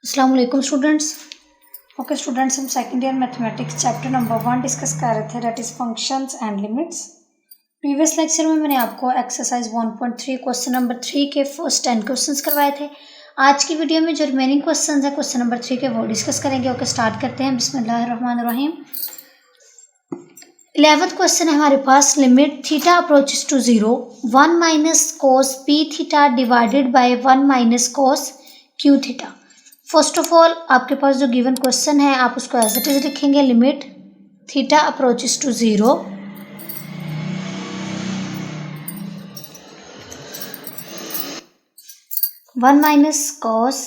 अस्सलाम वालेकुम students. Okay students, हम second year mathematics chapter number 1 discuss कर रहे थे, that is functions and limits. Previous lecture में मैंने आपको एक्सरसाइज 1.3 क्वेश्चन नंबर 3 के फर्स्ट 10 क्वेश्चंस करवाए थे। आज की वीडियो में जो रिमेनिंग क्वेश्चंस है क्वेश्चन नंबर 3 के वो डिस्कस करेंगे। ओके स्टार्ट करते हैं। बिस्मिल्लाहिर्रहमानिर्रहीम। 11th क्वेश्चन है हमारे पास, limit theta approaches to 0 1 minus cos P theta divided by 1 minus cos Q theta. First of all आपके पास जो गिवन क्वेश्चन है आप उसको एज इट इज लिखेंगे। Limit theta approaches to 0 1 minus cos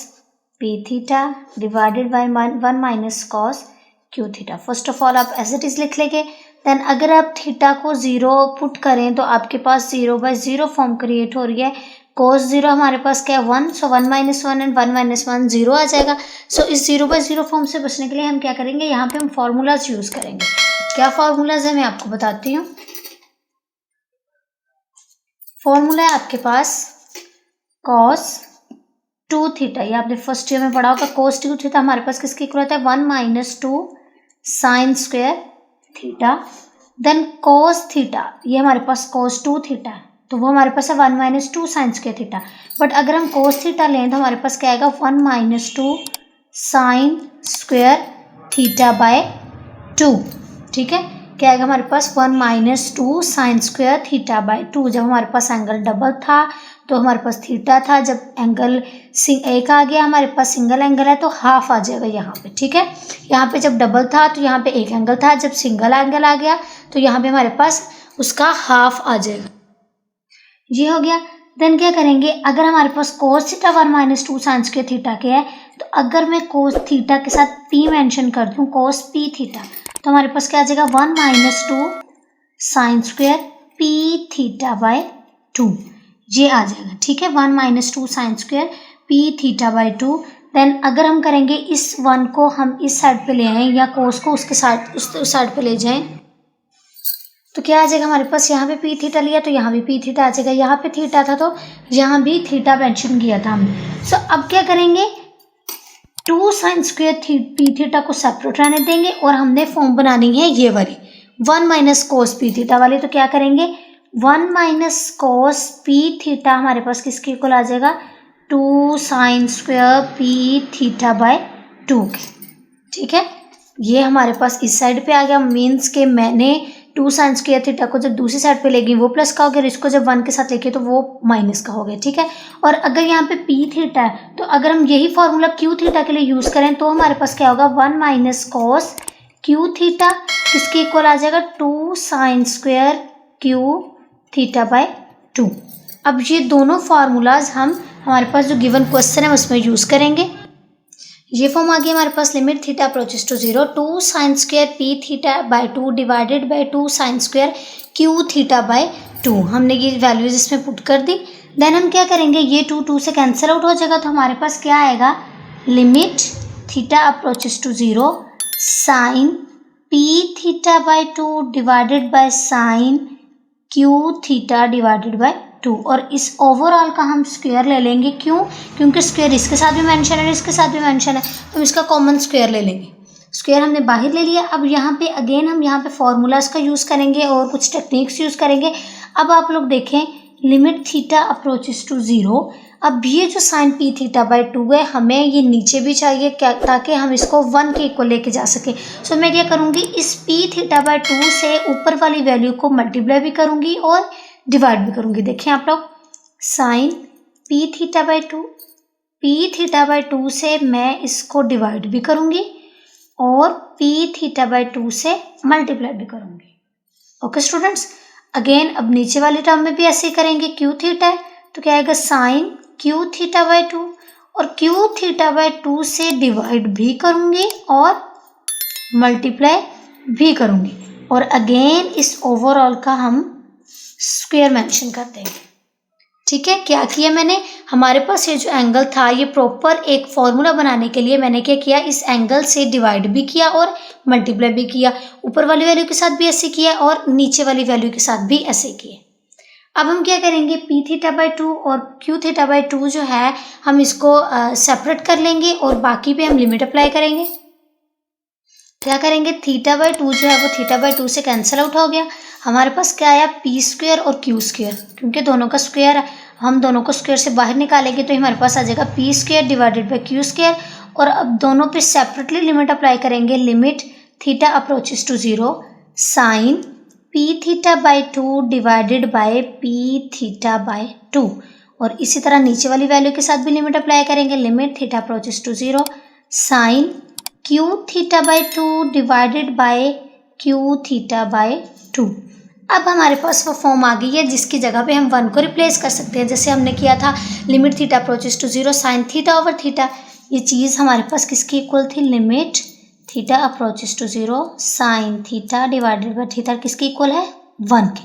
P theta divided by 1 minus cos Q theta. First of all आप as it is लिख लेंगे। देन अगर आप थीटा को 0 पुट करें तो आपके पास 0/0 फॉर्म क्रिएट हो रही है। कोस 0 हमारे पास क्या है 1, सो 1 माइनस 1 एंड 1 माइनस 1 0 आ जाएगा। सो इस 0/0 फॉर्म से बचने के लिए हम क्या करेंगे, यहाँ पे हम फॉर्मूलाज यूज करेंगे। क्या फॉर्मूलाज है मैं आपको बताती हूँ। फॉर्मूला है आपके पास कॉस 2 थीटा, ये आपने फर्स्ट ईयर में पढ़ा होगा। कोस 2 थीटा हमारे पास किसके इक्वल होता है 1 minus 2 sine square theta. Then cos theta, ये हमारे पास कोस 2 थीटा है तो वो हमारे पास है 1 minus 2 sine square theta. But अगर हम कोस थीटा लें तो हमारे पास क्या आएगा 1 minus 2 sine square theta by 2। ठीक है, क्या आएगा हमारे पास 1 minus 2 sine square theta by 2। जब हमारे पास एंगल डबल था तो हमारे पास थीटा था, जब एंगल एक आ गया हमारे पास सिंगल एंगल है तो हाफ आ जाएगा यहाँ पे। ठीक है, यहाँ पे जब डबल था तो यहाँ पे एक एंगल था, जब सिंगल एंगल आ गया तो यहाँ पे हमारे पास उसका हाफ आ जाएगा। ये हो गया। देन क्या करेंगे, अगर हमारे पास cos theta 1 minus 2 sine square theta के है तो अगर मैं कोस थीटा के साथ पी मेंशन कर दूँ, कोस पी थीटा, तो हमारे पास क्या आ जाएगा 1 minus 2 sine square P theta by 2, ये आ जाएगा। ठीक है, 1 minus 2 sine square P theta by 2। Then अगर हम करेंगे इस 1 को हम इस साइड पे ले आए या कोस को उसके साइड उस साइड पे ले जाएं तो क्या आ जाएगा हमारे पास, यहाँ पे पी थीटा लिया तो यहाँ भी पी थीटा आ जाएगा। यहाँ पे थीटा था तो यहाँ भी थीटा मेंशन किया था हमने। सो अब क्या करेंगे, 2 साइन स्क्वायर पी थीटा को सेपरेट रहने देंगे और हमने फॉर्म बनानी है ये वाली 1 माइनस कोस पी थीटा वाली। तो क्या करेंगे 1 माइनस कोस पी थीटा हमारे पास किसके इक्वल आ जाएगा 2 sine square P theta by 2 के। ठीक है, ये हमारे पास इस साइड पे आ गया। मीन्स के मैंने 2 साइन स्क्वायर थीटा को जब दूसरी साइड पे लेगी वो प्लस का हो गया और इसको जब 1 के साथ लेके तो वो माइनस का हो गया। ठीक है, और अगर यहाँ पे पी थीटा है तो अगर हम यही फॉर्मूला क्यू थीटा के लिए यूज करें तो हमारे पास क्या होगा 1 माइनस कॉस क्यू थीटा किसके इक्वल आ जाएगा 2 sine square Q theta by 2। अब ये दोनों फार्मूलाज हम हमारे पास जो गिवन क्वेश्चन है उसमें यूज करेंगे। ये फॉर्म आ गया हमारे पास, limit theta approaches to 0 2 sine square P theta by 2 divided by 2 sine square Q theta by 2। हमने ये वैल्यूज इसमें पुट कर दी। देन हम क्या करेंगे, ये 2 से कैंसिल आउट हो जाएगा तो हमारे पास क्या आएगा, limit theta approaches to 0 sine P theta by 2 divided by sine Q theta divided by 2। और इस ओवरऑल का हम स्क्वायर ले लेंगे। क्यों, क्योंकि स्क्वायर इसके साथ भी मेंशन है इसके साथ भी मेंशन है तो हम इसका कॉमन स्क्वायर ले लेंगे। स्क्वायर हमने बाहर ले लिया। अब यहाँ पे अगेन हम यहाँ पे फॉर्मूलाज का यूज़ करेंगे और कुछ टेक्निक्स यूज़ करेंगे। अब आप लोग देखें, लिमिट थीटा अप्रोचेस टू 0। अब ये जो साइन पी थीटा बाय 2 है हमें ये नीचे भी चाहिए क्या, ताकि हम इसको 1 के इक्वल लेके जा सके। सो मैं क्या करूँगी, इस पी थीटा बाय 2 से ऊपर वाली वैल्यू को मल्टीप्लाई भी करूँगी और डिवाइड भी करूँगी। देखें आप लोग, sine P theta by 2, P theta by 2 से मैं इसको डिवाइड भी करूँगी और पी थीटा बाय 2 से मल्टीप्लाई भी करूँगी। ओके स्टूडेंट्स, अगेन अब नीचे वाली टर्म में भी ऐसे ही करेंगे। क्यू थीटा है तो क्या आएगा साइन क्यू थीटा बाय 2 और क्यू थीटा बाय 2 से डिवाइड भी करूँगी और मल्टीप्लाई भी करूँगी। और अगेन इस ओवरऑल का हम स्क्वायर मेंशन कर देंगे। ठीक है, क्या किया मैंने, हमारे पास ये जो एंगल था ये प्रॉपर एक फॉर्मूला बनाने के लिए मैंने क्या किया, इस एंगल से डिवाइड भी किया और मल्टीप्लाई भी किया। ऊपर वाली वैल्यू के साथ भी ऐसे किया और नीचे वाली वैल्यू के साथ भी ऐसे किए। अब हम क्या करेंगे, पी थीटा बाई 2 और क्यू थीटा बाई 2 जो है हम इसको सेपरेट कर लेंगे और बाकी पे हम लिमिट अप्लाई करेंगे। क्या करेंगे, थीटा बाई 2 जो है वो थीटा बाई 2 से कैंसिल आउट हो गया। हमारे पास क्या आया, पी स्क्वायर और क्यू स्क्वायर, क्योंकि दोनों का स्क्वायर है, हम दोनों को स्क्वायर से बाहर निकालेंगे तो हमारे पास आ जाएगा P square divided by Q square. और अब दोनों पे सेपरेटली लिमिट अप्लाई करेंगे, limit theta approaches to 0 sine P theta by 2 divided by P theta by 2। और इसी तरह नीचे वाली वैल्यू के साथ भी लिमिट अप्लाई करेंगे, limit theta approaches to 0 sine Q theta by 2 divided by Q theta by 2। अब हमारे पास वो फॉर्म आ गई है जिसकी जगह पे हम 1 को रिप्लेस कर सकते हैं, जैसे हमने किया था limit theta approaches to 0 sine theta over theta. ये चीज़ हमारे पास किसकी इक्वल थी, limit theta approaches to 0 sine theta divided by theta किसकी इक्वल है, 1 के।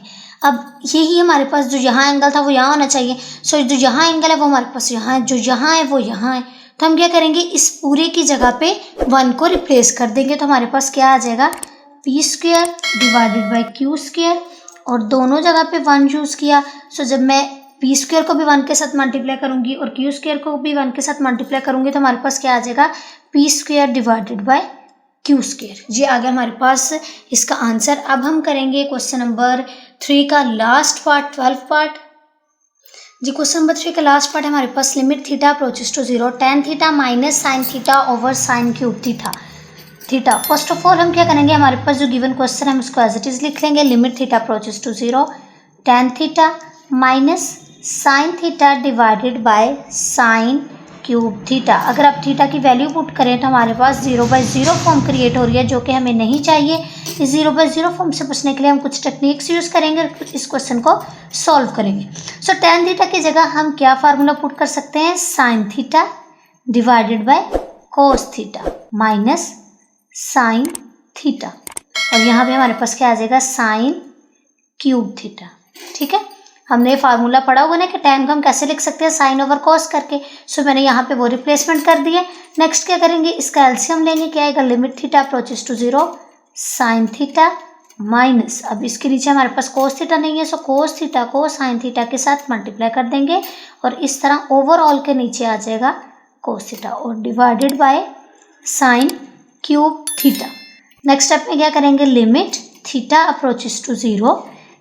अब यही हमारे पास जो यहाँ एंगल था वो यहाँ होना चाहिए, सो जो यहाँ एंगल है वो हमारे पास यहाँ है, जो यहाँ है वो यहाँ है। तो हम क्या करेंगे, इस पूरे की जगह पे 1 को रिप्लेस कर देंगे, तो हमारे पास क्या आ जाएगा, P square divided by Q square. और दोनों जगह पे 1 यूज़ किया, सो जब मैं पी स्क्वायर को भी 1 के साथ मल्टीप्लाई करूंगी और क्यू स्क्वायर को भी 1 के साथ मल्टीप्लाई करूंगी तो हमारे पास क्या आ जाएगा, P square divided by Q square. ये आ गया हमारे पास इसका आंसर। अब हम करेंगे क्वेश्चन नंबर 3 का लास्ट पार्ट, 12 पार्ट। जी क्वेश्चन नंबर 3 का लास्ट पार्ट है हमारे पास, limit theta approaches to 0 ten theta minus sine theta over sine cube theta. First of all हम क्या करेंगे, हमारे पास जो गिवन क्वेश्चन है हम उसको एज इट इज लिख लेंगे, limit theta approaches to 0 ten theta minus sine theta divided by sine cube theta. अगर आप थीटा की वैल्यू पुट करें तो हमारे पास 0/0 फॉर्म क्रिएट हो रही है, जो कि हमें नहीं चाहिए। इस 0/0 फॉर्म से बचने के लिए हम कुछ टेक्निक्स यूज़ करेंगे और इस क्वेश्चन को सॉल्व करेंगे। सो टेन थीटा की जगह हम क्या फार्मूला पुट कर सकते हैं, sign theta divided by cos theta minus sine theta. और यहाँ पे हमारे पास क्या आ जाएगा, साइन क्यूब थीटा। ठीक है, हमने फार्मूला पढ़ा होगा ना कि tan को हम कैसे लिख सकते हैं, साइन ओवर कॉस करके। सो मैंने यहाँ पे वो रिप्लेसमेंट कर दिया। नेक्स्ट क्या करेंगे, इसका एलसीएम लेंगे, क्या आएगा, limit theta approaches to 0 sine theta minus, अब इसके नीचे हमारे पास कोस थीटा नहीं है, सो कोस थीटा को साइन थीटा के साथ मल्टीप्लाई कर देंगे और इस तरह ओवरऑल के नीचे आ जाएगा कोस थीटा और divided by sine cube theta. Next step में क्या करेंगे, लिमिट थीटा अप्रोचेस टू 0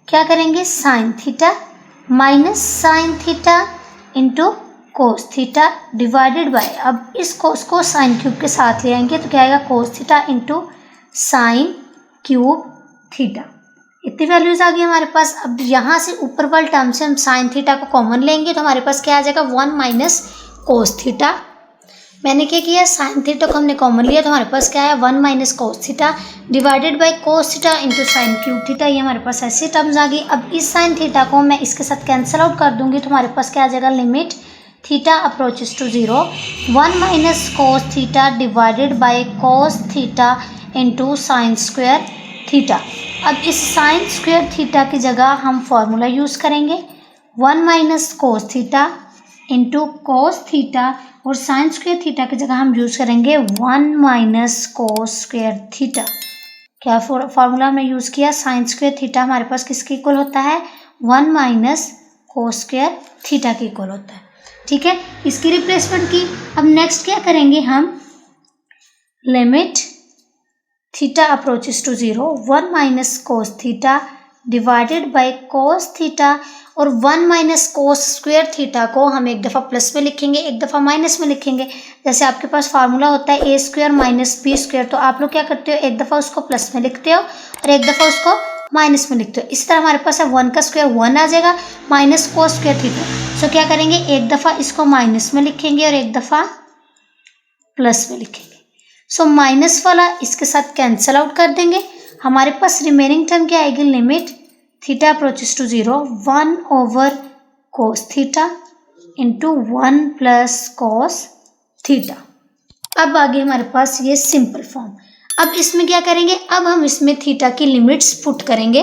क्या करेंगे, sign theta minus sine theta into cos theta divided bye, अब इस कोस को साइन क्यूब के साथ ले आएंगे तो क्या आएगा, कोस theta into sign cube theta. इतनी वैल्यूज आ गई हमारे पास। अब यहाँ से ऊपर वाले टर्म से हम साइन थीटा को कॉमन लेंगे तो हमारे पास क्या आ जाएगा, 1 माइनस कोस थीटा। मैंने क्या किया, साइन थीटा को हमने कॉमन लिया तो हमारे पास क्या है, 1 minus cos theta divided by cos theta into sign cube theta. ये हमारे पास ऐसी टर्म्स आ गई। अब इस साइन थीटा को मैं इसके साथ कैंसिल आउट कर दूंगी तो हमारे पास क्या आ जाएगा, limit theta approaches to 0 1 minus cos theta divided by cos theta into sine square theta. अब इस साइन स्क्वायर थीटा की जगह हम फॉर्मूला यूज़ करेंगे, 1 minus cos theta into cos theta और साइन स्क्वायर थीटा की जगह हम यूज़ करेंगे 1 माइनस कोस स्क्वायर थीटा। क्या फॉर्मूला हमने यूज़ किया, साइन स्क्वायर थीटा हमारे पास किसके इक्वल होता है, 1 माइनस कोस स्क्वायर थीटा के इक्वल होता है। ठीक है, इसकी रिप्लेसमेंट की। अब नेक्स्ट क्या करेंगे हम, limit theta approaches to 0 1 minus cos theta divided by cos theta और 1 माइनस कोस स्क्वायर थीटा को हम एक दफ़ा प्लस में लिखेंगे, एक दफ़ा माइनस में लिखेंगे। जैसे आपके पास फार्मूला होता है ए स्क्वायर माइनस बी स्क्वायर, तो आप लोग क्या करते हो, एक दफ़ा उसको प्लस में लिखते हो और एक दफ़ा उसको माइनस में लिखते हो। इस तरह हमारे पास है 1 का स्क्वायर 1 आ जाएगा माइनस कोस स्क्वायर थीटा। सो क्या करेंगे, एक दफ़ा इसको माइनस में लिखेंगे और एक दफ़ा प्लस में लिखेंगे। सो माइनस वाला इसके साथ कैंसिल आउट कर देंगे, हमारे पास रिमेनिंग टर्म क्या आएगी, limit theta approaches to 0 1 over cos theta into 1 plus cos theta. अब आगे हमारे पास ये सिंपल फॉर्म। अब इसमें क्या करेंगे, अब हम इसमें थीटा की लिमिट्स पुट करेंगे।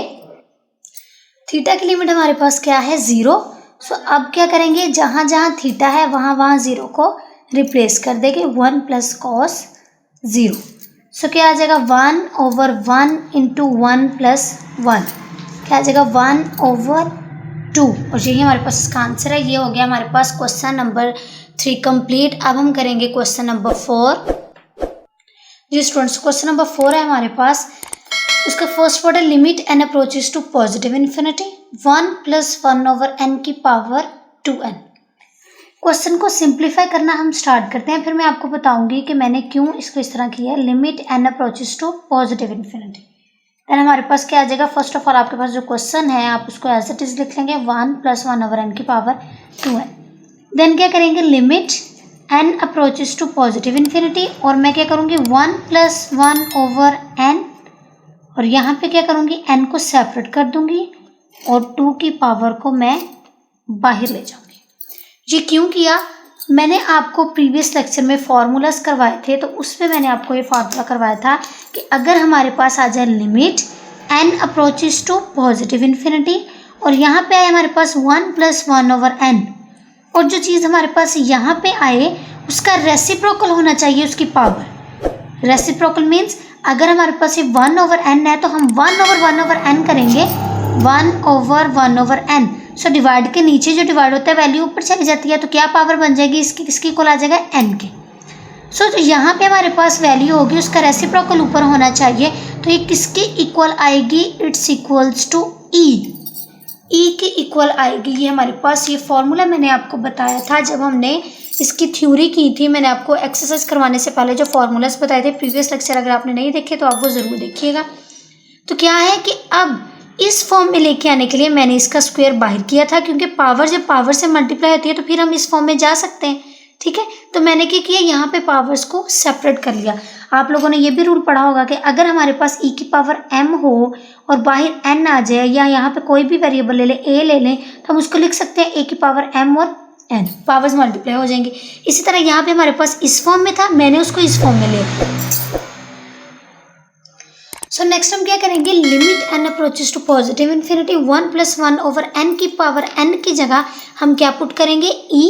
थीटा की लिमिट हमारे पास क्या है, 0। सो अब क्या करेंगे, जहाँ जहाँ थीटा है वहाँ वहाँ 0 को रिप्लेस कर देंगे, 1 प्लस कॉस 0। सो क्या आ जाएगा, 1 ओवर 1 इंटू 1 प्लस 1, क्या आ जाएगा 1 ओवर 2 और यही हमारे पास इसका आंसर है। ये हो गया हमारे पास क्वेश्चन नंबर 3 कंप्लीट। अब हम करेंगे क्वेश्चन नंबर 4। जी स्टूडेंट्स, क्वेश्चन नंबर 4 है हमारे पास। उसका फर्स्ट वर्ड है limit n approaches to positive infinity 1 + 1/n की पावर 2n। क्वेश्चन को सिंप्लीफाई करना हम स्टार्ट करते हैं, फिर मैं आपको बताऊंगी कि मैंने क्यों इसको इस तरह किया है। Limit n approaches to positive infinity, then हमारे पास क्या आ जाएगा। फर्स्ट ऑफ ऑल आपके पास जो क्वेश्चन है आप उसको एज इट इज लिख लेंगे 1 + 1/n की पावर 2n। देन क्या करेंगे, limit n approaches to positive infinity, और मैं क्या करूँगी 1 + 1/n, और यहाँ पे क्या करूँगी n को सेपरेट कर दूंगी और 2 की पावर को मैं बाहर ले जाऊँगी। ये क्यों किया, मैंने आपको प्रीवियस लेक्चर में फार्मूलाज करवाए थे, तो उसमें मैंने आपको ये फार्मूला करवाया था कि अगर हमारे पास आ जाए limit n approaches to positive infinity और यहाँ पे आए हमारे पास 1 + 1/n, और जो चीज़ हमारे पास यहाँ पे आए उसका रेसिप्रोकल होना चाहिए उसकी पावर। रेसिप्रोकल मीन्स अगर हमारे पास ये 1/n है तो हम 1/1/n करेंगे 1/1/n। सो डिवाइड के नीचे जो डिवाइड होता है वैल्यू ऊपर चली जाती है, तो क्या पावर बन जाएगी इसकी, किसकी इक्वल आ जाएगा n के। सो तो यहाँ पे हमारे पास वैल्यू होगी उसका रेसिप्रोकल ऊपर होना चाहिए, तो ये किसकी इक्वल आएगी, इट्स इक्वल्स टू ई की इक्वल आएगी। ये हमारे पास ये फॉर्मूला मैंने आपको बताया था जब हमने इसकी थ्योरी की थी। मैंने आपको एक्सरसाइज करवाने से पहले जो फॉर्मूलाज बताए थे प्रीवियस लेक्चर, अगर आपने नहीं देखे तो आप वो ज़रूर देखिएगा। तो क्या है कि अब इस फॉर्म में लेके आने के लिए मैंने इसका स्क्वायर बाहर किया था, क्योंकि पावर जब पावर से मल्टीप्लाई होती है तो फिर हम इस फॉर्म में जा सकते हैं, ठीक है। तो मैंने क्या किया, यहाँ पे पावर्स को सेपरेट कर लिया। आप लोगों ने ये भी रूल पढ़ा होगा कि अगर हमारे पास e की पावर m हो और बाहर n आ जाए, या यहाँ पे कोई भी वेरिएबल ले लें, a ले लें, तो हम उसको लिख सकते हैं a की पावर m और n, पावर्स मल्टीप्लाई हो जाएंगी। इसी तरह यहाँ पे हमारे पास इस फॉर्म में था, मैंने उसको इस फॉर्म में लिया। सो नेक्स्ट हम क्या करेंगे, limit n approaches to positive infinity 1 + 1/n की पावर n की जगह हम क्या पुट करेंगे, e।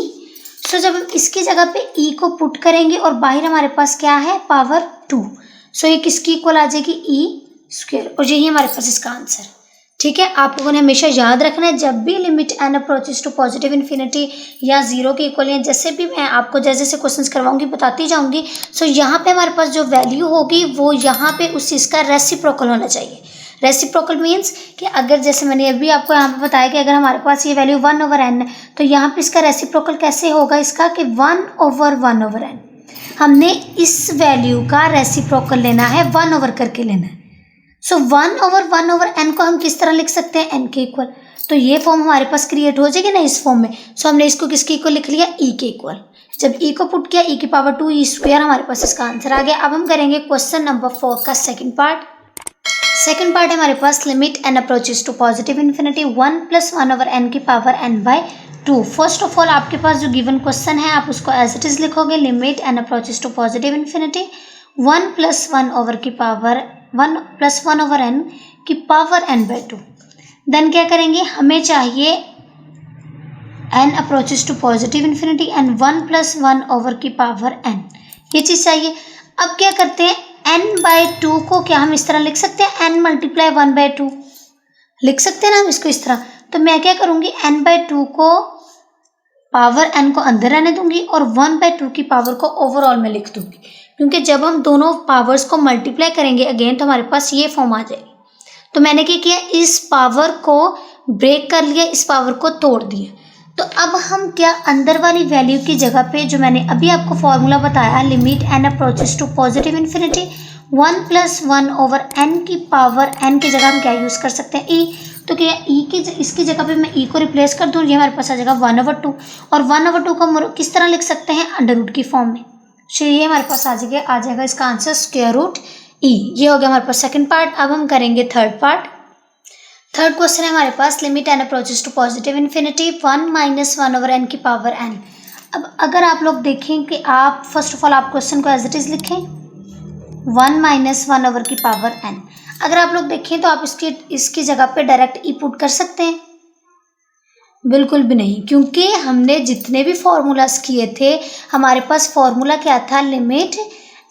सो जब हम इसकी जगह पे e को पुट करेंगे और बाहर हमारे पास क्या है, पावर 2, सो ये किसकी इक्वल आ जाएगी, e², और यही हमारे पास इसका आंसर, ठीक है। आप लोगों ने हमेशा याद रखना है जब भी limit n approaches to positive infinity या 0 के इक्वल, या जैसे भी मैं आपको जैसे जैसे क्वेश्चंस करवाऊंगी बताती जाऊंगी। सो यहाँ पे हमारे पास जो वैल्यू होगी वो यहाँ पे उस चीज़ का रेसिप्रोकल होना चाहिए। रेसिप्रोकल मीन्स कि अगर जैसे मैंने अभी आपको यहाँ पे बताया कि अगर हमारे पास ये वैल्यू 1/n है तो यहाँ पे इसका रेसिप्रोकल कैसे होगा इसका, कि 1/1/n। हमने इस वैल्यू का रेसिप्रोकल लेना है, 1 करके लेना है। सो 1/1/n को हम किस तरह लिख सकते हैं, n के इक्वल। तो ये फॉर्म हमारे पास क्रिएट हो जाएगी ना इस फॉर्म में। सो हमने इसको किसके इक्वल लिख लिया, e के इक्वल। जब e को पुट किया, e की पावर 2e², हमारे पास इसका आंसर आ गया। अब हम करेंगे क्वेश्चन नंबर 4 का सेकंड पार्ट। सेकंड पार्ट है हमारे पास limit n approaches to positive infinity 1 + 1/n की power n/2। First of all आपके पास जो गिवन क्वेश्चन है आप उसको एज इट इज लिखोगे, limit n approaches to positive infinity 1 + 1/n की पावर n/2। देन क्या करेंगे, हमें चाहिए n approaches to positive infinity and 1 + 1 की पावर n, ये चीज़ चाहिए। अब क्या करते हैं, n/2 को क्या हम इस तरह लिख सकते हैं, n × 1/2 लिख सकते हैं ना हम इसको इस तरह। तो मैं क्या करूँगी, n/2 को पावर n को अंदर रहने दूंगी और 1/2 की पावर को ओवरऑल में लिख दूंगी, क्योंकि जब हम दोनों पावर्स को मल्टीप्लाई करेंगे अगेन तो हमारे पास ये फॉर्म आ जाएगी। तो मैंने क्या किया, इस पावर को ब्रेक कर लिया, इस पावर को तोड़ दिया। तो अब हम क्या, अंदर वाली वैल्यू की जगह पे जो मैंने अभी आपको फॉर्मूला बताया, limit n approaches to positive infinity 1 + 1/n की पावर n की जगह हम क्या यूज़ कर सकते हैं, e। तो क्या e की इसकी जगह पे मैं e को रिप्लेस कर दूँ, ये हमारे पास आ जाएगा 1/2, और 1/2 को हम किस तरह लिख सकते हैं, √ की फॉर्म में। तो ये हमारे पास आ जाएगा इसका आंसर √e। ये हो गया हमारे पास सेकंड पार्ट। अब हम करेंगे थर्ड पार्ट। थर्ड क्वेश्चन है हमारे पास, limit n approaches to positive infinity 1 - 1/n की पावर n। अब अगर आप लोग देखें कि आप फर्स्ट ऑफ ऑल आप क्वेश्चन को एज इट इज लिखें 1 - 1 की पावर n। अगर आप लोग देखें तो आप इसकी जगह पे डायरेक्ट e पुट कर सकते हैं, बिल्कुल भी नहीं, क्योंकि हमने जितने भी फॉर्मूलाज किए थे हमारे पास फॉर्मूला क्या था, limit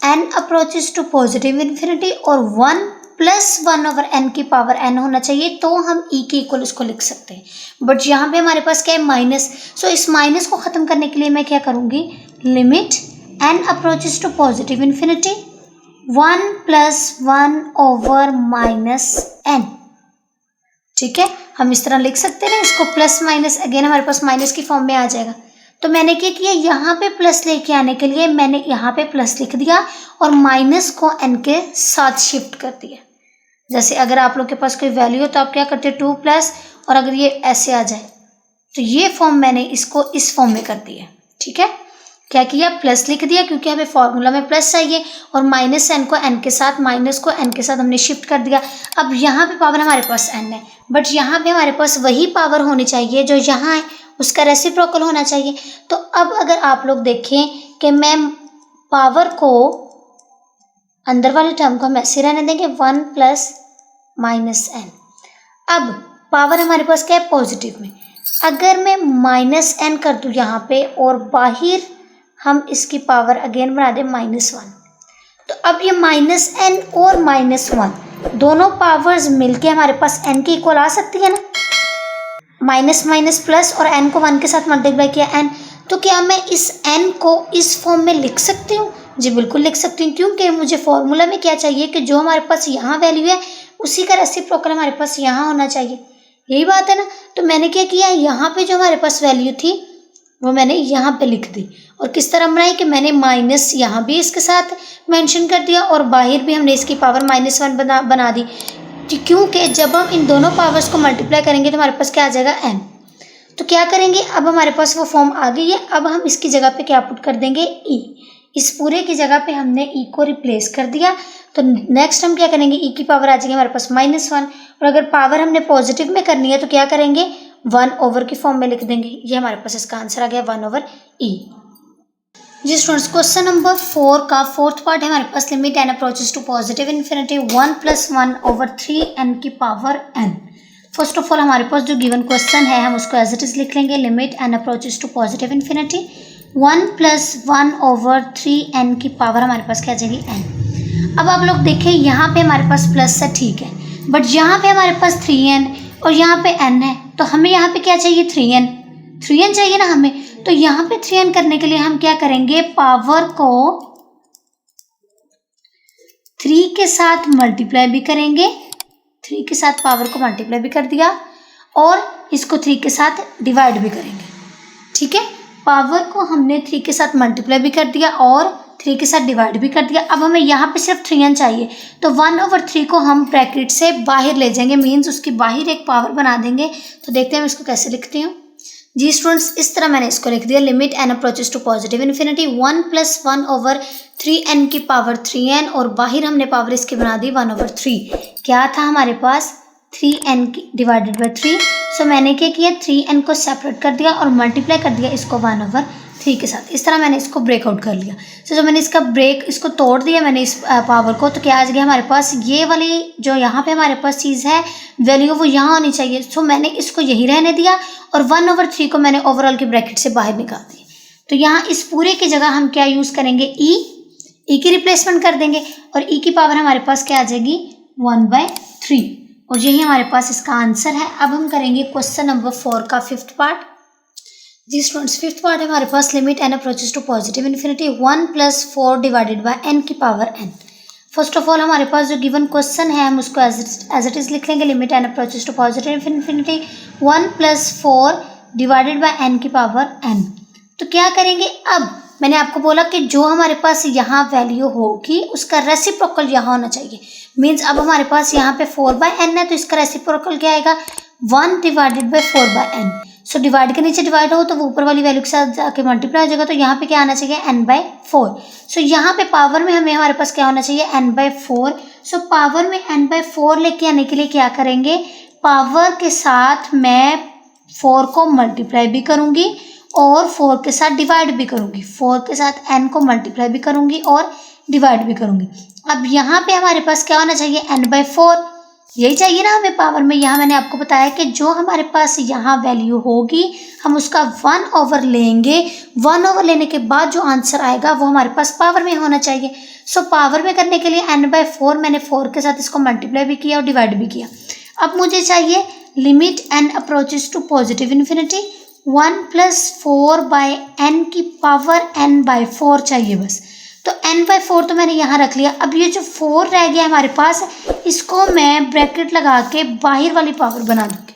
n approaches to positive infinity और 1 प्लस 1/n की पावर n होना चाहिए, तो हम e के इक्वल उसको लिख सकते हैं। बट यहाँ पे हमारे पास क्या है, माइनस। सो इस माइनस को ख़त्म करने के लिए मैं क्या करूँगी, limit n approaches to positive infinity 1 + 1/-n। ठीक है, हम इस तरह लिख सकते हैं इसको, प्लस माइनस, अगेन हमारे पास माइनस की फॉर्म में आ जाएगा। तो मैंने क्या किया, यहाँ पे प्लस लेके आने के लिए मैंने यहाँ पे प्लस लिख दिया और माइनस को n के साथ शिफ्ट कर दिया। जैसे अगर आप लोग के पास कोई वैल्यू हो तो आप क्या करते हैं 2+, और अगर ये ऐसे आ जाए तो ये फॉर्म मैंने इसको इस फॉर्म में कर दिया। ठीक है, क्या किया, प्लस लिख दिया क्योंकि हमें फॉर्मूला में प्लस चाहिए, और माइनस n को n के साथ, माइनस को n के साथ हमने शिफ्ट कर दिया। अब यहाँ पे पावर हमारे पास n है, बट यहाँ पे हमारे पास वही पावर होनी चाहिए जो यहाँ है, उसका रेसिप्रोकल होना चाहिए। तो अब अगर आप लोग देखें कि मैं पावर को, अंदर वाले टर्म को हम ऐसे रहने देंगे 1 + -n। अब पावर हमारे पास क्या है, पॉजिटिव में। अगर मैं -n कर दूँ यहाँ पे और बाहर हम इसकी पावर अगेन बना दें -1, तो अब ये -n और -1 दोनों पावर्स मिलके हमारे पास n के इक्वल आ सकती है ना। माइनस माइनस प्लस और n को 1 के साथ मल्टीप्लाई किया n, तो क्या मैं इस n को इस फॉर्म में लिख सकती हूँ? जी बिल्कुल लिख सकती हूँ, क्योंकि मुझे फॉर्मूला में क्या चाहिए कि जो हमारे पास यहाँ वैल्यू है उसी का रेसिप्रोकल हमारे पास यहाँ होना चाहिए। यही बात है ना। तो मैंने क्या किया, यहाँ पे जो हमारे पास वैल्यू थी वो मैंने यहाँ पे लिख दी, और किस तरह बनाई कि मैंने माइनस यहाँ भी इसके साथ मेंशन कर दिया और बाहर भी हमने इसकी पावर -1 बना दी, क्योंकि जब हम इन दोनों पावर्स को मल्टीप्लाई करेंगे तो हमारे पास क्या आ जाएगा, n। तो क्या करेंगे, अब हमारे पास वो फॉर्म आ गई है। अब हम इसकी जगह पे क्या पुट कर देंगे, e। इस पूरे की जगह पे हमने e को रिप्लेस कर दिया। तो नेक्स्ट हम क्या करेंगे, e की पावर आ जाएगी हमारे पास -1, और अगर पावर हमने पॉजिटिव में करनी है तो क्या करेंगे, 1/, की फॉर्म में लिख देंगे। ये हमारे पास इसका आंसर आ गया 1/e। जी स्टूडेंट्स, क्वेश्चन नंबर 4 का फोर्थ पार्ट है हमारे पास, limit n approaches to positive infinity 1 + 1/3n की power n। First of all हमारे पास जो गिवन क्वेश्चन है हम उसको एज इट इज लिख लेंगे, limit n approaches to positive infinity 1 + 1/3n की पावर हमारे पास क्या आ जाएगी, n। अब आप लोग देखें, यहाँ पे हमारे पास प्लस है, ठीक है, बट यहाँ पे हमारे पास 3n और यहाँ पे n है, तो हमें यहाँ पे क्या चाहिए, 3n चाहिए ना हमें। तो यहाँ पे 3n करने के लिए हम क्या करेंगे, पावर को 3 के साथ मल्टीप्लाई भी करेंगे, 3 के साथ पावर को मल्टीप्लाई भी कर दिया, और इसको 3 के साथ डिवाइड भी करेंगे। ठीक है, पावर को हमने 3 के साथ मल्टीप्लाई भी कर दिया और 3 के साथ डिवाइड भी कर दिया। अब हमें यहाँ पे सिर्फ 3n चाहिए, तो 1/3 को हम ब्रैकेट से बाहर ले जाएंगे, मीन्स उसकी बाहर एक पावर बना देंगे। तो देखते हैं मैं इसको कैसे लिखती हूँ। जी स्टूडेंट्स, इस तरह मैंने इसको लिख दिया, limit n approaches to positive infinity 1 + 1/3n की पावर 3n, और बाहर हमने पावर इसकी बना दी 1/3। क्या था हमारे पास, 3n डिवाइडेड बाई 3। सो मैंने क्या किया, 3n को सेपरेट कर दिया और मल्टीप्लाई कर दिया इसको 1/3 के साथ। इस तरह मैंने इसको ब्रेकआउट कर लिया। सो जब मैंने इसको तोड़ दिया मैंने इस पावर को, तो क्या आ गया हमारे पास, ये वाली जो यहाँ पे हमारे पास चीज़ है वैल्यू वो यहाँ होनी चाहिए। सो मैंने इसको यही रहने दिया और 1/3 को मैंने ओवरऑल के ब्रैकेट से बाहर निकाल दिया। तो यहाँ इस पूरे की जगह हम क्या यूज़ करेंगे, ई की रिप्लेसमेंट कर देंगे, और ई की पावर हमारे पास क्या आ जाएगी, 1/3, और यही हमारे पास इसका आंसर है। अब हम करेंगे क्वेश्चन नंबर 4 का फिफ्थ पार्ट। जी स्टूडेंट्स, फिफ्थ पार्ट है हमारे पास, limit n approaches to positive infinity 1 + 4 divided by n की power n। First of all हमारे पास जो गिवन क्वेश्चन है हम उसको एज इट इज लिख लेंगे, limit n approaches to positive infinity 1 + 4 divided by n की पावर n। तो क्या करेंगे, अब मैंने आपको बोला कि जो हमारे पास यहाँ वैल्यू होगी उसका रेसिप्रोकल यहाँ होना चाहिए। मीन्स अब हमारे पास यहाँ पे 4/n है, तो इसका रेसिप्रोकल क्या आएगा, 1 divided by 4/n। So divide के नीचे डिवाइड हो तो वो ऊपर वाली वैल्यू के साथ जाके मल्टीप्लाई हो जाएगा, तो यहाँ पे क्या आना चाहिए, n/4। सो यहाँ पे पावर में हमारे पास क्या होना चाहिए, n/4। सो पावर में n/4 लेके आने के लिए क्या करेंगे, पावर के साथ मैं 4 को मल्टीप्लाई भी करूँगी और 4 के साथ डिवाइड भी करूँगी, 4 के साथ n को मल्टीप्लाई भी करूँगी और डिवाइड भी करूँगी। अब यहाँ पे हमारे पास क्या होना चाहिए, n/4। यही चाहिए ना हमें पावर में। यहाँ मैंने आपको बताया कि जो हमारे पास यहाँ वैल्यू होगी हम उसका 1/, लेंगे। 1/, लेने के बाद जो आंसर आएगा वो हमारे पास पावर में होना चाहिए। सो पावर में करने के लिए n/4 मैंने 4 के साथ इसको मल्टीप्लाई भी किया और डिवाइड भी किया। अब मुझे चाहिए limit n approaches to positive infinity 1 + 4/n की पावर n/4 चाहिए बस। तो n/4 तो मैंने यहाँ रख लिया। अब ये जो 4 रह गया हमारे पास, इसको मैं ब्रैकेट लगा के बाहर वाली पावर बना दूँगी।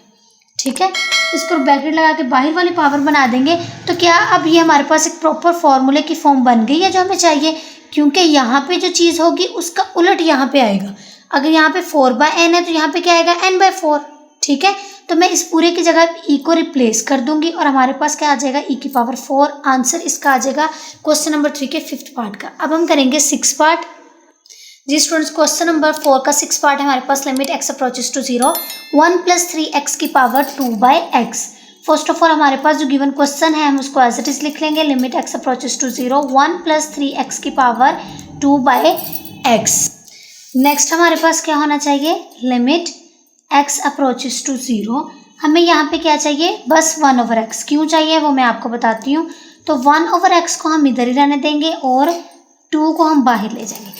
ठीक है, इसको ब्रैकेट लगा के बाहर वाली पावर बना देंगे तो क्या अब ये हमारे पास एक प्रॉपर फॉर्मूले की फॉर्म बन गई है जो हमें चाहिए, क्योंकि यहाँ पे जो चीज़ होगी उसका उलट यहाँ पे आएगा। अगर यहाँ पे 4/n है तो यहाँ पे क्या आएगा n/4। ठीक है, तो मैं इस पूरे की जगह e को रिप्लेस कर दूंगी और हमारे पास क्या आ जाएगा e⁴। आंसर इसका आ जाएगा क्वेश्चन नंबर 3 के 5th पार्ट का। अब हम करेंगे 6th पार्ट। जी स्टूडेंट्स, क्वेश्चन नंबर 4 का 6th पार्ट है हमारे पास। Limit x approaches to 0 1 + 3x की power 2/x। First of all हमारे पास जो गिवन क्वेश्चन है हम उसको एज इट इज लिख लेंगे। Limit x approaches to 0 1 + 3x की पावर 2/x। नेक्स्ट हमारे पास क्या होना चाहिए, लिमिट x अप्रोचेस टू 0। हमें यहाँ पे क्या चाहिए, बस 1/x। क्यों चाहिए वो मैं आपको बताती हूँ। तो 1/x को हम इधर ही रहने देंगे और 2 को हम बाहर ले जाएंगे।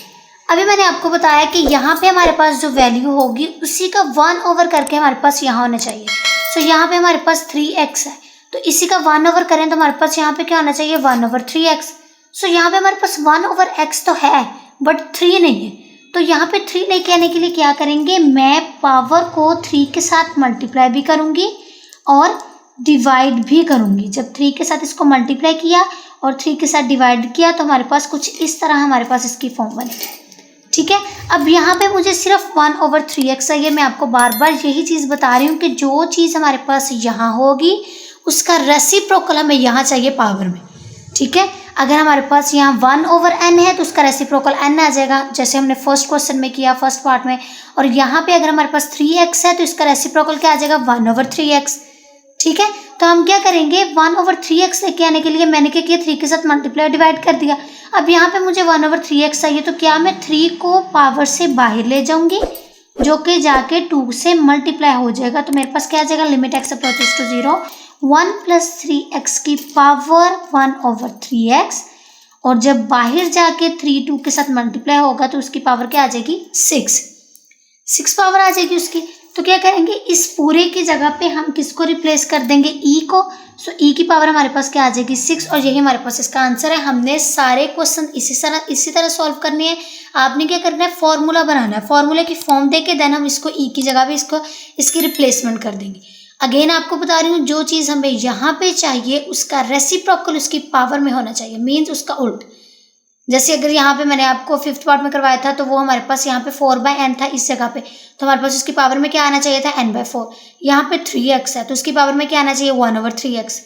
अभी मैंने आपको बताया कि यहाँ पे हमारे पास जो वैल्यू होगी उसी का 1/, करके हमारे पास यहाँ होना चाहिए। सो यहाँ पे हमारे पास 3x है तो इसी का 1/, करें तो हमारे पास यहाँ पे क्या होना चाहिए 1/3x। सो यहाँ पे हमारे पास 1/x तो है बट 3 नहीं है। तो यहाँ पे 3 लेके आने के लिए क्या करेंगे, मैं पावर को 3 के साथ मल्टीप्लाई भी करूँगी और डिवाइड भी करूँगी। जब 3 के साथ इसको मल्टीप्लाई किया और 3 के साथ डिवाइड किया तो हमारे पास कुछ इस तरह हमारे पास इसकी फॉर्म बनेगी। ठीक है, अब यहाँ पे मुझे सिर्फ 1/3x चाहिए। मैं आपको बार बार यही चीज़ बता रही हूँ कि जो चीज़ हमारे पास यहाँ होगी उसका रेसिप्रोकल हमें यहाँ चाहिए पावर में। ठीक है, अगर हमारे पास यहाँ 1/n है तो उसका रेसिप्रोकल n आ जाएगा, जैसे हमने फर्स्ट क्वेश्चन में किया फर्स्ट पार्ट में। और यहाँ पे अगर हमारे पास 3x है तो इसका रेसिप्रोकल क्या आ जाएगा 1/3x। ठीक है, तो हम क्या करेंगे 1/3x लेके आने के लिए मैंने क्या किया 3 के साथ मल्टीप्लाई डिवाइड कर दिया। अब यहाँ पे मुझे 1/3x चाहिए तो क्या मैं 3 को पावर से बाहर ले जाऊंगी जो कि जाके 2 से मल्टीप्लाई हो जाएगा। तो मेरे पास क्या आ जाएगा, limit x approaches to 0 1 + 3x की पावर 1/3x। और जब बाहर जाके 3 2 के साथ मल्टीप्लाई होगा तो उसकी पावर क्या आ जाएगी 6 पावर आ जाएगी उसकी। तो क्या करेंगे, इस पूरे की जगह पे हम किसको रिप्लेस कर देंगे, e को। सो e की पावर हमारे पास क्या आ जाएगी 6 और यही हमारे पास इसका आंसर है। हमने सारे क्वेश्चन इसी तरह सॉल्व करने हैं। आपने क्या करना है, फॉर्मूला बनाना है, फॉर्मूले की फॉर्म दे के देन हम इसको e की जगह पे इसकी रिप्लेसमेंट कर देंगे। अगेन आपको बता रही हूँ जो चीज़ हमें यहाँ पे चाहिए उसका रेसिप्रोकल उसकी पावर में होना चाहिए, मीन्स उसका उल्ट। जैसे अगर यहाँ पे मैंने आपको 5th पार्ट में करवाया था तो वो हमारे पास यहाँ पे 4/n था इस जगह पे, तो हमारे पास उसकी पावर में क्या आना चाहिए था n/4। यहाँ पे 3x है तो उसकी पावर में क्या आना चाहिए 1/3x।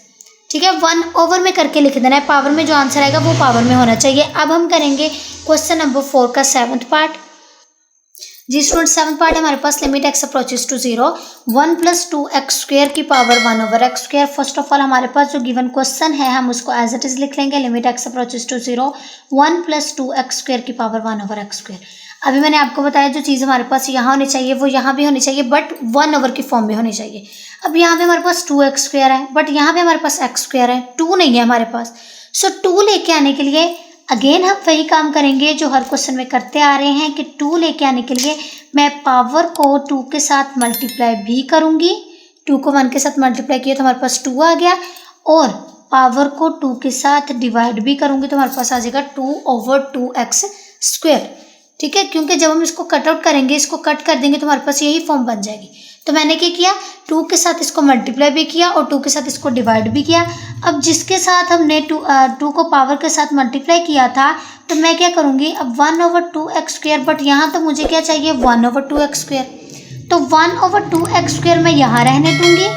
ठीक है, 1/, में करके लिख देना है, पावर में जो आंसर आएगा वो पावर में होना चाहिए। अब हम करेंगे क्वेश्चन नंबर 4 का 7th पार्ट। जी स्टूडेंट, 7th पार्ट है हमारे पास। Limit x approaches to 0 1 + 2x² की power 1/x²। First of all हमारे पास जो गिवन क्वेश्चन है हम उसको एज इट इज लिख लेंगे। Limit x approaches to 0 1 + 2x² की पावर 1/x²। अभी मैंने आपको बताया जो चीज़ हमारे पास यहाँ होनी चाहिए वो यहाँ भी होनी चाहिए बट 1/, की फॉर्म में होनी चाहिए। अब यहाँ पे हमारे पास 2x² है बट यहाँ पे हमारे पास x² है, 2 नहीं है हमारे पास। सो 2 लेके आने के लिए अगेन हम वही काम करेंगे जो हर क्वेश्चन में करते आ रहे हैं कि 2 लेके आने के लिए मैं पावर को 2 के साथ मल्टीप्लाई भी करूँगी। 2 को 1 के साथ मल्टीप्लाई किया तो हमारे पास 2 आ गया और पावर को 2 के साथ डिवाइड भी करूँगी तो हमारे पास आ जाएगा 2/2x²। ठीक है, क्योंकि जब हम इसको कट आउट करेंगे, इसको कट कर देंगे तो हमारे पास यही फॉर्म बन जाएगी। तो मैंने क्या किया, 2 के साथ इसको मल्टीप्लाई भी किया और 2 के साथ इसको डिवाइड भी किया। अब जिसके साथ हमने 2 को पावर के साथ मल्टीप्लाई किया था तो मैं क्या करूँगी, अब 1/2x², बट यहाँ तो मुझे क्या चाहिए 1/2x²। तो 1/2x² मैं यहाँ रहने दूँगी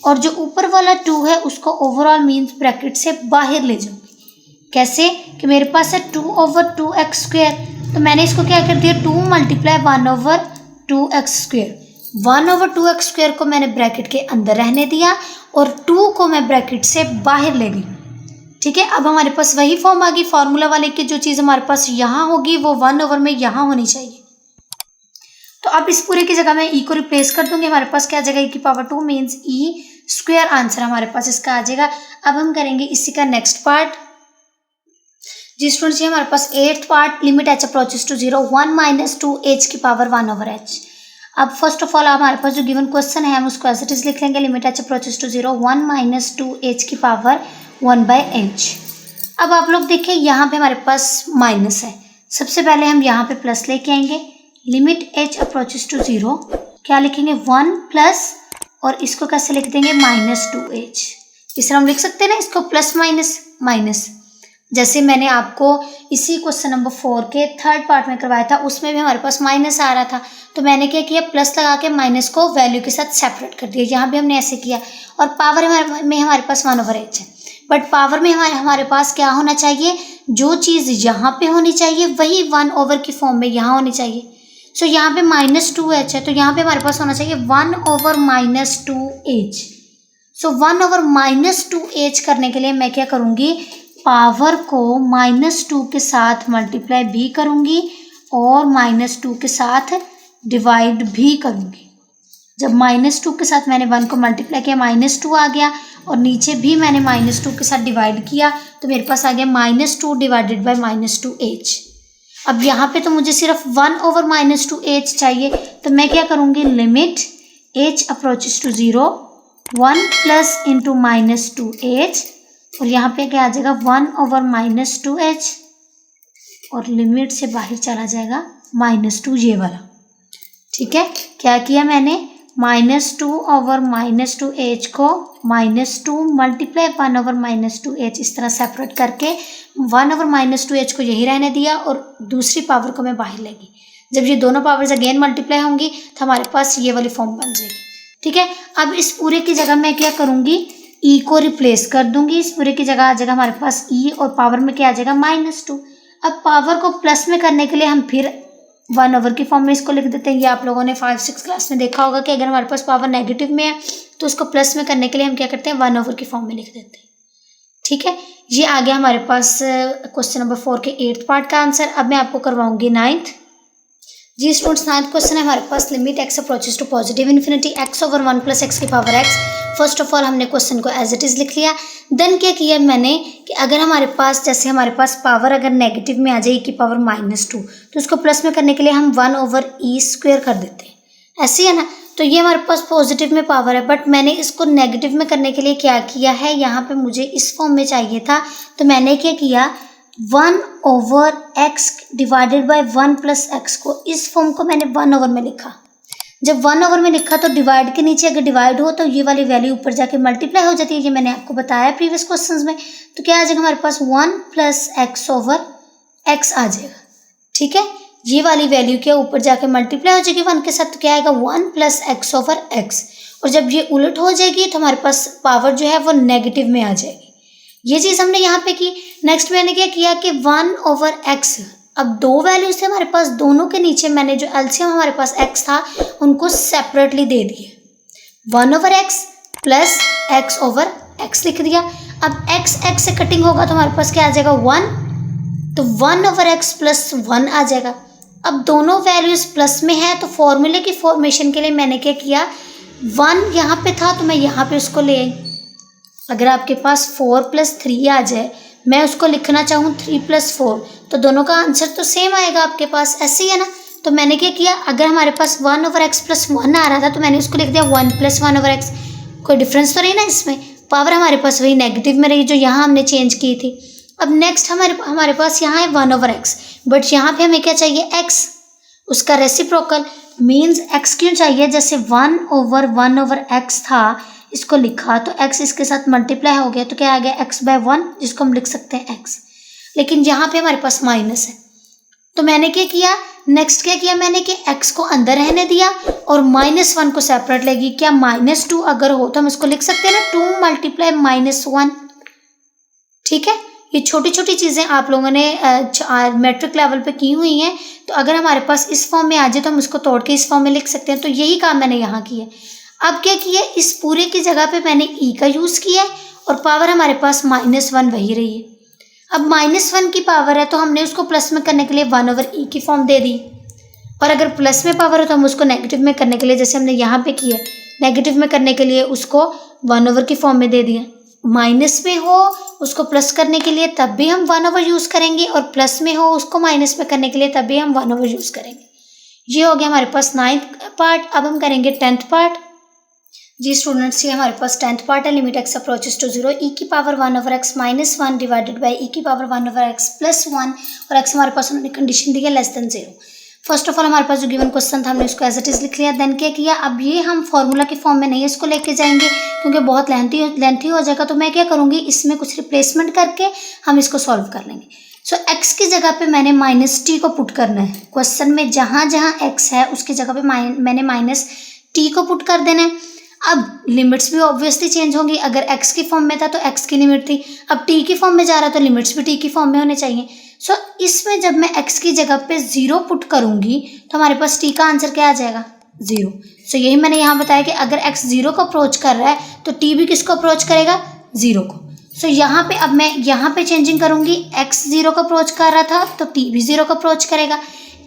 और जो ऊपर वाला 2 है उसको ओवरऑल मीन्स ब्रैकेट से बाहर ले जाऊँगी। कैसे कि मेरे पास है 2/2x², तो मैंने इसको क्या कर दिया 2 × 1/2x²। 1/2x² को मैंने ब्रैकेट के अंदर रहने दिया और 2 को मैं ब्रैकेट से बाहर ले गई। ठीक है, अब हमारे पास वही फॉर्म आ गई फार्मूला वाले की, जो चीज़ हमारे पास यहाँ होगी वो 1/, में यहाँ होनी चाहिए। तो अब इस पूरे की जगह मैं ई को रिप्लेस कर दूंगी, हमारे पास क्या आ जाएगा, ई की power 2 means E square answer हमारे पास इसका आ जाएगा। अब हम करेंगे इसी का नेक्स्ट पार्ट। जी स्टूडेंट्स, ये हमारे पास 8th part, limit h approaches to 0 1 minus 2 h की पावर 1 ओवर एच। अब फर्स्ट ऑफ ऑल हमारे पास जो गिवन क्वेश्चन है हम उसको एज इट इज लिख लेंगे, limit h approaches to 0 1 minus 2 h की पावर 1 बाई एच। अब आप लोग देखें यहाँ पे हमारे पास माइनस है, सबसे पहले हम यहाँ पे प्लस लेके आएंगे, लिमिट एच अप्रोचेस टू 0 क्या लिखेंगे 1 प्लस, और इसको कैसे लिख देंगे माइनस 2h। इस तरह हम लिख सकते हैं ना इसको, प्लस माइनस माइनस, जैसे मैंने आपको इसी क्वेश्चन नंबर 4 के 3rd पार्ट में करवाया था, उसमें भी हमारे पास माइनस आ रहा था, तो मैंने क्या किया प्लस लगा के माइनस को वैल्यू के साथ सेपरेट कर दिया। यहाँ भी हमने ऐसे किया, और पावर में हमारे पास 1 ओवर एच है, बट पावर में हमारे पास क्या होना चाहिए, जो चीज़ यहाँ पे होनी चाहिए वही 1 ओवर की फॉर्म में यहाँ होनी चाहिए। सो यहाँ पे -2h है, तो यहाँ पे हमारे पास होना चाहिए 1 ओवर -2h। सो 1 ओवर -2h करने के लिए मैं क्या करूँगी, पावर को -2 के साथ मल्टीप्लाई भी करूँगी और -2 के साथ डिवाइड भी करूँगी। जब -2 के साथ मैंने 1 को मल्टीप्लाई किया -2 आ गया, और नीचे भी मैंने -2 के साथ डिवाइड किया, तो मेरे पास आ गया -2 डिवाइडेड बाई -2h। अब यहाँ पे तो मुझे सिर्फ 1 ओवर -2h चाहिए, तो मैं क्या करूँगी, limit h approaches to 0 1 plus into -2h, और यहाँ पे क्या आ जाएगा 1 ओवर -2h, और लिमिट से बाहर चला जाएगा -2 ये वाला। ठीक है, क्या किया मैंने, -2 ओवर -2h को -2 मल्टीप्लाई 1 ओवर -2h इस तरह सेपरेट करके 1 ओवर -2h को यही रहने दिया, और दूसरी पावर को मैं बाहर लेगी। जब ये दोनों पावर्स अगेन मल्टीप्लाई होंगी तो हमारे पास ये वाली फॉर्म बन जाएगी। ठीक है, अब इस पूरे की जगह मैं क्या करूँगी, ई को रिप्लेस कर दूंगी, इस पूरे की जगह आ जाएगा हमारे पास ई, और पावर में क्या आ जाएगा -2। अब पावर को प्लस में करने के लिए हम फिर 1 ओवर की फॉर्म में इसको लिख देते हैं। ये आप लोगों ने 5-6 क्लास में देखा होगा कि अगर हमारे पास पावर नेगेटिव में है तो उसको प्लस में करने के लिए हम क्या करते हैं 1 ओवर की फॉर्म में लिख देते हैं। ठीक है, ये आ गया हमारे पास क्वेश्चन नंबर 4 के 8th पार्ट का आंसर। अब मैं आपको करवाऊंगी 9th। जी स्टूडेंट्स, 9th क्वेश्चन है हमारे पास, limit x approaches to positive infinity x over 1 plus x की power x. First of all हमने क्वेश्चन को एज इट इज़ लिख लिया। देन क्या किया मैंने कि अगर हमारे पास, जैसे हमारे पास पावर अगर नेगेटिव में आ जाए की पावर -2, तो उसको प्लस में करने के लिए हम 1 ओवर ई स्क्वायर कर देते हैं, ऐसे ही है ना। तो ये हमारे पास पॉजिटिव में पावर है, बट मैंने इसको नेगेटिव में करने के लिए क्या किया है, यहाँ पे मुझे इस फॉर्म में चाहिए था, तो मैंने क्या किया 1 over x divided by 1 plus x को, इस फॉर्म को मैंने 1 ओवर में लिखा। जब 1 ओवर में लिखा तो डिवाइड के नीचे अगर डिवाइड हो तो ये वाली वैल्यू ऊपर जाके मल्टीप्लाई हो जाती है, ये मैंने आपको बताया प्रीवियस क्वेश्चंस में। तो क्या आ जाएगा हमारे पास 1 प्लस एक्स ओवर एक्स आ जाएगा। ठीक है, ये वाली वैल्यू क्या ऊपर जाके मल्टीप्लाई हो जाएगी 1 के साथ, तो क्या आएगा 1 प्लस एक्स ओवर एक्स। और जब ये उलट हो जाएगी तो हमारे पास पावर जो है वो नेगेटिव में आ जाएगी। ये चीज़ हमने यहाँ पे की। नेक्स्ट मैंने क्या किया कि 1 ओवर एक्स, अब दो वैल्यूज थे हमारे पास, दोनों के नीचे मैंने जो एलसीएम हमारे पास एक्स था उनको सेपरेटली दे दिए, 1 over x plus x over x लिख दिया। अब एक्स एक्स से कटिंग होगा तो हमारे पास क्या आ जाएगा 1, तो 1 ओवर एक्स प्लस 1 आ जाएगा। अब दोनों वैल्यूज प्लस में है तो फॉर्मूले की फॉर्मेशन के लिए मैंने क्या किया, 1 यहाँ पे था तो मैं यहाँ पे उसको ले आई। अगर आपके पास 4 + 3 आ जाए, मैं उसको लिखना चाहूँ 3 + 4, तो दोनों का आंसर तो सेम आएगा आपके पास, ऐसे ही है ना। तो मैंने क्या किया, अगर हमारे पास 1 ओवर एक्स प्लस 1 आ रहा था तो मैंने उसको लिख दिया 1 + 1 ओवर एक्स। कोई डिफरेंस तो नहीं ना इसमें, पावर हमारे पास वही नेगेटिव में रही जो यहाँ हमने चेंज की थी। अब नेक्स्ट हमारे पास यहाँ है 1 ओवर एक्स, बट यहाँ पे हमें क्या चाहिए एक्स, उसका रेसिप्रोकल मीन्स एक्स क्यों चाहिए, जैसे 1 ओवर 1 ओवर एक्स था, इसको लिखा तो x इसके साथ मल्टीप्लाई हो गया तो क्या आ गया x/1, जिसको हम लिख सकते हैं x। लेकिन यहाँ पे हमारे पास माइनस है, तो मैंने क्या किया, नेक्स्ट क्या किया मैंने कि x को अंदर रहने दिया और -1 को सेपरेट लेगी। क्या -2 अगर हो तो हम इसको लिख सकते हैं ना 2 × -1। ठीक है, ये छोटी छोटी चीज़ें आप लोगों ने मैट्रिक लेवल पे की हुई हैं, तो अगर हमारे पास इस फॉर्म में आ जाए तो हम इसको तोड़ के इस फॉर्म में लिख सकते हैं। तो यही काम मैंने यहाँ किया। अब क्या किया, इस पूरे की जगह पे मैंने ई का यूज़ किया और पावर हमारे पास -1 वही रही है। अब -1 की पावर है तो हमने उसको प्लस में करने के लिए 1 ओवर ई की फॉर्म दे दी, और अगर प्लस में पावर हो तो हम उसको नेगेटिव में करने के लिए, जैसे हमने यहाँ पे किया, नेगेटिव में करने के लिए उसको 1/, की फॉर्म में दे दिया। माइनस में हो उसको प्लस करने के लिए तब भी हम 1/, यूज़ करेंगे, और प्लस में हो उसको माइनस में करने के लिए तब भी हम 1/, यूज़ करेंगे। ये हो गया हमारे पास 9th पार्ट। अब हम करेंगे 10th पार्ट। जी स्टूडेंट्स, ये हमारे पास 10th पार्ट है। Limit x approaches to 0 e⁻1/x - 1 divided by e⁻1/x + 1, और x हमारे पास उन्होंने कंडीशन दी है <0। फर्स्ट ऑफ ऑल हमारे पास जो गिवन क्वेश्चन था हमने उसको एज इट इज लिख लिया। देन क्या किया, अब ये हम फॉर्मूला की फॉर्म में नहीं इसको लेके जाएंगे क्योंकि बहुत लेंथी हो जाएगा। तो मैं क्या करूँगी, इसमें कुछ रिप्लेसमेंट करके हम इसको सॉल्व कर लेंगे। सो x की जगह पे मैंने -t को पुट करना है। क्वेश्चन में जहाँ जहाँ x है उसकी जगह पे मैंने -t को पुट कर देना है। अब लिमिट्स भी ऑब्वियसली चेंज होंगी। अगर x की फॉर्म में था तो x की लिमिट थी, अब t की फॉर्म में जा रहा तो लिमिट्स भी t की फॉर्म में होने चाहिए। सो इसमें जब मैं x की जगह पे 0 पुट करूंगी तो हमारे पास t का आंसर क्या आ जाएगा, 0। सो यही मैंने यहाँ बताया कि अगर x 0 को अप्रोच कर रहा है तो t भी किसको अप्रोच करेगा, 0 को। सो यहाँ पे अब मैं यहाँ पे चेंजिंग करूंगी, x 0 को अप्रोच कर रहा था तो t भी 0 को अप्रोच करेगा।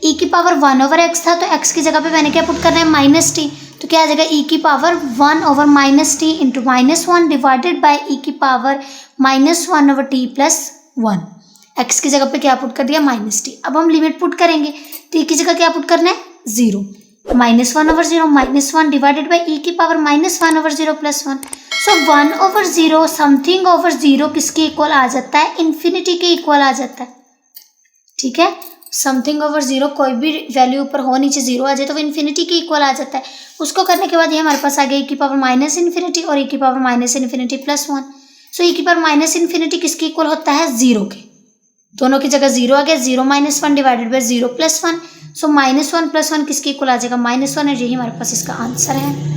e⁻1/x था तो x की जगह पे मैंने क्या पुट करना है, -t। तो क्या आ जाएगा, e⁻1/-t into -1 divided by e⁻1/t + 1। x की जगह पे क्या पुट कर दिया, -t। अब हम लिमिट पुट करेंगे, t की जगह क्या पुट करना है, 0। -1/0 -1 divided by e⁻1/0 + 1। So 1/0 something over 0 किसके इक्वल आ जाता है, इन्फिनिटी के इक्वल आ जाता है। ठीक है, समथिंग ओवर 0 कोई भी वैल्यू ऊपर हो, नीचे 0 आ जाए तो वो इन्फिनिटी के इक्वल आ जाता है। उसको करने के बाद ये हमारे पास आ गया e⁻∞ और e⁻∞ + 1। सो e⁻∞ किसके इक्वल होता है, 0 के। दोनों की जगह 0 आ गया, 0 - 1 डिवाइडेड बाई 0 + 1। सो -1 + 1 किसके इक्वल आ जाएगा, -1, और यही हमारे पास इसका आंसर है।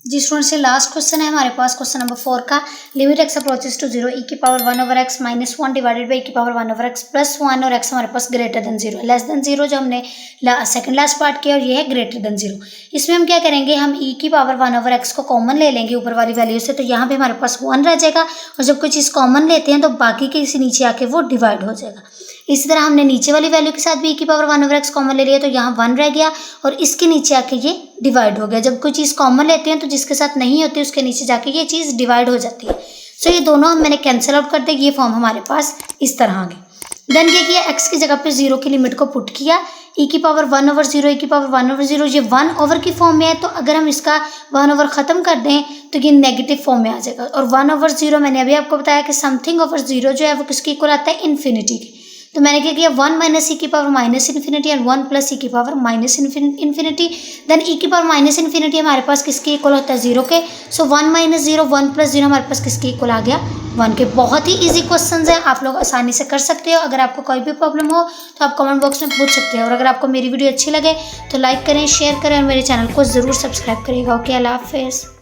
जी स्टूडेंट्स, ये लास्ट क्वेश्चन है हमारे पास, क्वेश्चन नंबर 4 का। Limit x approaches to 0 e⁻1/x - 1 divided by e⁻1/x + 1, और x हमारे पास ग्रेटर देन 0 < 0 जो हमने सेकंड लास्ट पार्ट किया, और ये है ग्रेटर देन 0। इसमें हम क्या करेंगे, हम e⁻1/x को कॉमन ले लेंगे ऊपर वाली वैल्यू से, तो यहाँ पे हमारे पास 1 रह जाएगा, और जब कोई चीज़ कॉमन लेते हैं तो बाकी के इसी नीचे आके वो डिवाइड हो जाएगा। इसी तरह हमने नीचे वाली वैल्यू के साथ भी e⁻1/x कॉमन ले लिया, तो यहाँ 1 रह गया और इसके नीचे आके ये डिवाइड हो गया। जब कोई चीज़ कॉमन लेते हैं तो जिसके साथ नहीं होती उसके नीचे जाके ये चीज़ डिवाइड हो जाती है। सो ये दोनों मैंने कैंसिल आउट कर दिया, ये फॉर्म हमारे पास इस तरह आ गई। देन ये किया, x की जगह पे 0 की लिमिट को पुट किया, e⁻1/0 e⁻1/0 ये 1/, की फॉर्म में है, तो अगर हम इसका 1/, ख़त्म कर दें तो ये नेगेटिव फॉर्म में आ जाएगा। और 1/0 मैंने अभी आपको बताया कि समथिंग ओवर 0 जो है वो किसके इक्वल आता है, इन्फिनिटी के। तो मैंने क्या किया, 1 - e⁻∞ और 1 + e⁻∞ देन e⁻∞ हमारे पास किसके इक्वल होता है, 0 के। सो 1 - 0 1 + 0 हमारे पास किसके इक्वल आ गया, 1 के। बहुत ही इजी क्वेश्चंस है, आप लोग आसानी से कर सकते हो। अगर आपको कोई भी प्रॉब्लम हो तो आप कमेंट बॉक्स में पूछ सकते हो, और अगर आपको मेरी वीडियो अच्छी लगे तो लाइक करें, शेयर करें, और मेरे चैनल को ज़रूर सब्सक्राइब करिएगा। ओके, अल्लाह हाफिज़।